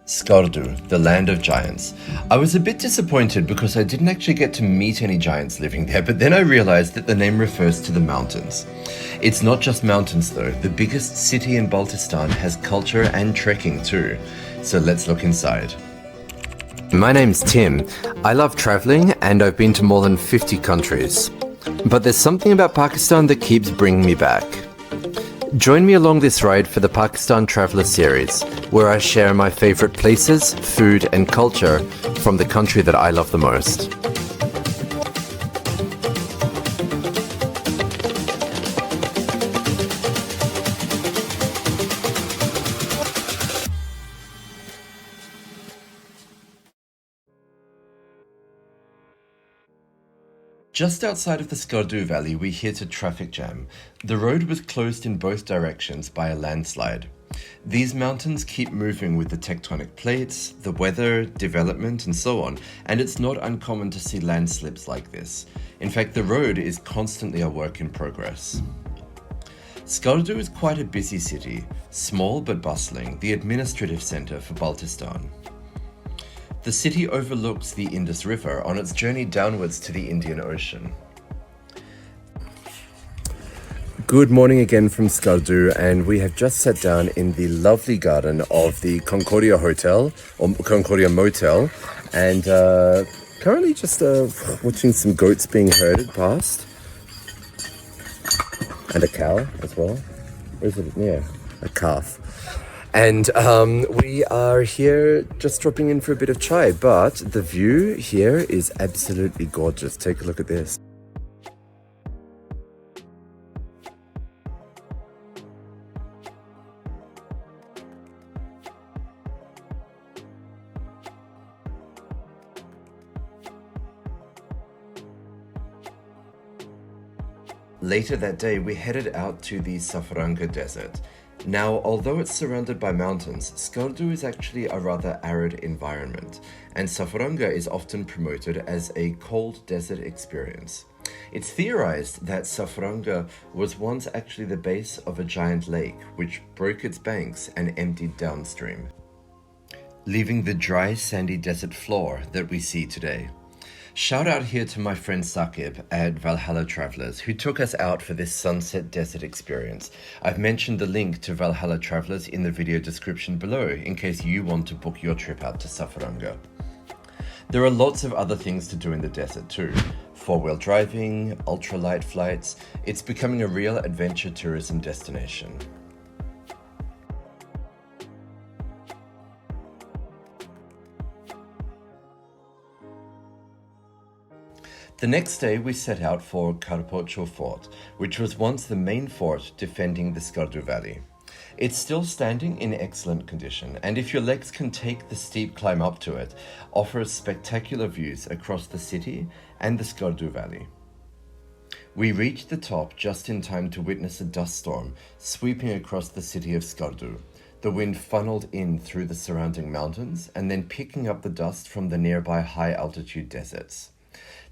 Skardu, the land of giants. I was a bit disappointed because I didn't actually get to meet any giants living there, but then I realized that the name refers to the mountains. It's not just mountains though, the biggest city in Baltistan has culture and trekking too. So let's look inside. My name's Tim. I love traveling and I've been to more than 50 countries. But there's something about Pakistan that keeps bringing me back. Join me along this ride for the Pakistan Traveller series, where I share my favourite places, food and culture from the country that I love the most. Just outside of the Skardu Valley, we hit a traffic jam. The road was closed in both directions by a landslide. These mountains keep moving with the tectonic plates, the weather, development, and so on, and it's not uncommon to see landslips like this. In fact, the road is constantly a work in progress. Skardu is quite a busy city, small but bustling, the administrative centre for Baltistan. The city overlooks the Indus River on its journey downwards to the Indian Ocean. Good morning again from Skardu, and we have just sat down in the lovely garden of the Concordia Hotel, or Concordia Motel, and currently just watching some goats being herded past. And a cow as well. Or is it? Yeah, a calf. And we are here just dropping in for a bit of chai, but the view here is absolutely gorgeous. Take a look at this. Later that day, we headed out to the Safara Desert. Now, although it's surrounded by mountains, Skardu is actually a rather arid environment, and Safaranga is often promoted as a cold desert experience. It's theorized that Safaranga was once actually the base of a giant lake, which broke its banks and emptied downstream, leaving the dry, sandy desert floor that we see today. Shout out here to my friend Sakib at Valhalla Travellers, who took us out for this sunset desert experience. I've mentioned the link to Valhalla Travellers in the video description below in case you want to book your trip out to Safaranga. There are lots of other things to do in the desert too. Four-wheel driving, ultralight flights. It's becoming a real adventure tourism destination. The next day we set out for Kucho Fort, which was once the main fort defending the Skardu Valley. It's still standing in excellent condition, and if your legs can take the steep climb up to it, offers spectacular views across the city and the Skardu Valley. We reached the top just in time to witness a dust storm sweeping across the city of Skardu. The wind funneled in through the surrounding mountains and then picking up the dust from the nearby high-altitude deserts.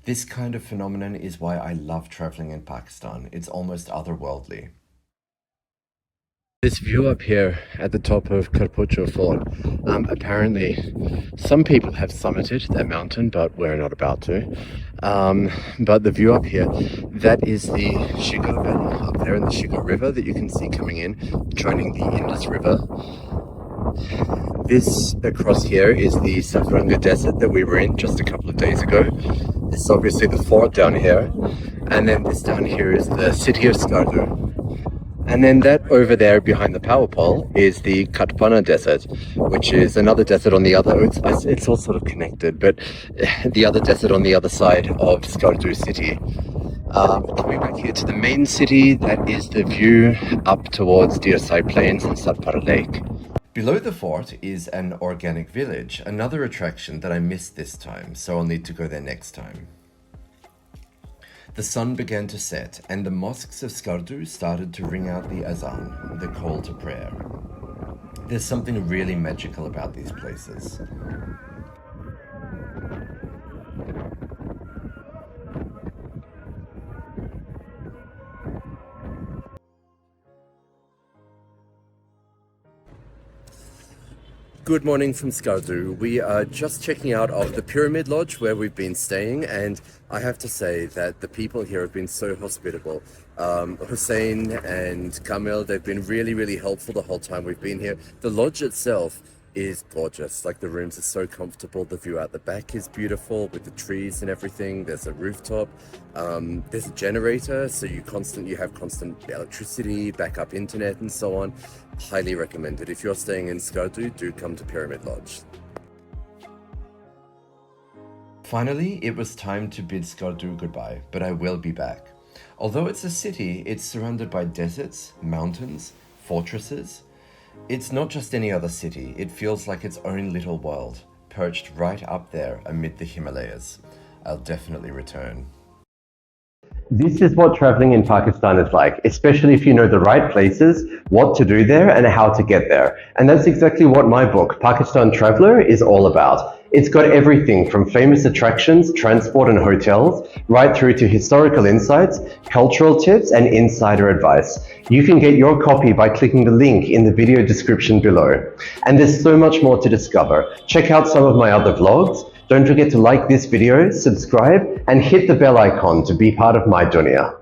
This kind of phenomenon is why I love traveling in Pakistan. It's almost otherworldly. This view up here at the top of Kucho Fort, apparently some people have summited that mountain, but we're not about to. But the view up here, that is the Shigar Valley up there in the Shigar River that you can see coming in, joining the Indus River. This across here is the Safaranga Desert that we were in just a couple of days ago. This is obviously the fort down here, and then this down here is the city of Skardu. And then that over there behind the power pole is the Khaplu Desert, which is another desert on the other, it's all sort of connected, but the other desert on the other side of Skardu city. Coming back here to the main city, that is the view up towards Deosai Plains and Safara Lake. Below the fort is an organic village, another attraction that I missed this time, so I'll need to go there next time. The sun began to set, and the mosques of Skardu started to ring out the azan, the call to prayer. There's something really magical about these places. Good morning from Skardu. We are just checking out of the Pyramid Lodge where we've been staying, and I have to say that the people here have been so hospitable. Hussein and Kamil, they've been really helpful the whole time we've been here. The lodge itself is gorgeous. Like, the rooms are so comfortable. The view out the back is beautiful with the trees and everything. There's a rooftop. There's a generator, so you have constant electricity, backup internet, and so on. Highly recommended. If you're staying in Skardu, do come to Pyramid Lodge. Finally, it was time to bid Skardu goodbye, but I will be back. Although it's a city, it's surrounded by deserts, mountains, fortresses. It's not just any other city, it feels like its own little world, perched right up there amid the Himalayas. I'll definitely return. This is what traveling in Pakistan is like, especially if you know the right places, what to do there, and how to get there. And that's exactly what my book, Pakistan Traveler, is all about. It's got everything from famous attractions, transport and hotels, right through to historical insights, cultural tips, and insider advice. You can get your copy by clicking the link in the video description below. And there's so much more to discover. Check out some of my other vlogs. Don't forget to like this video, subscribe, and hit the bell icon to be part of my dunya.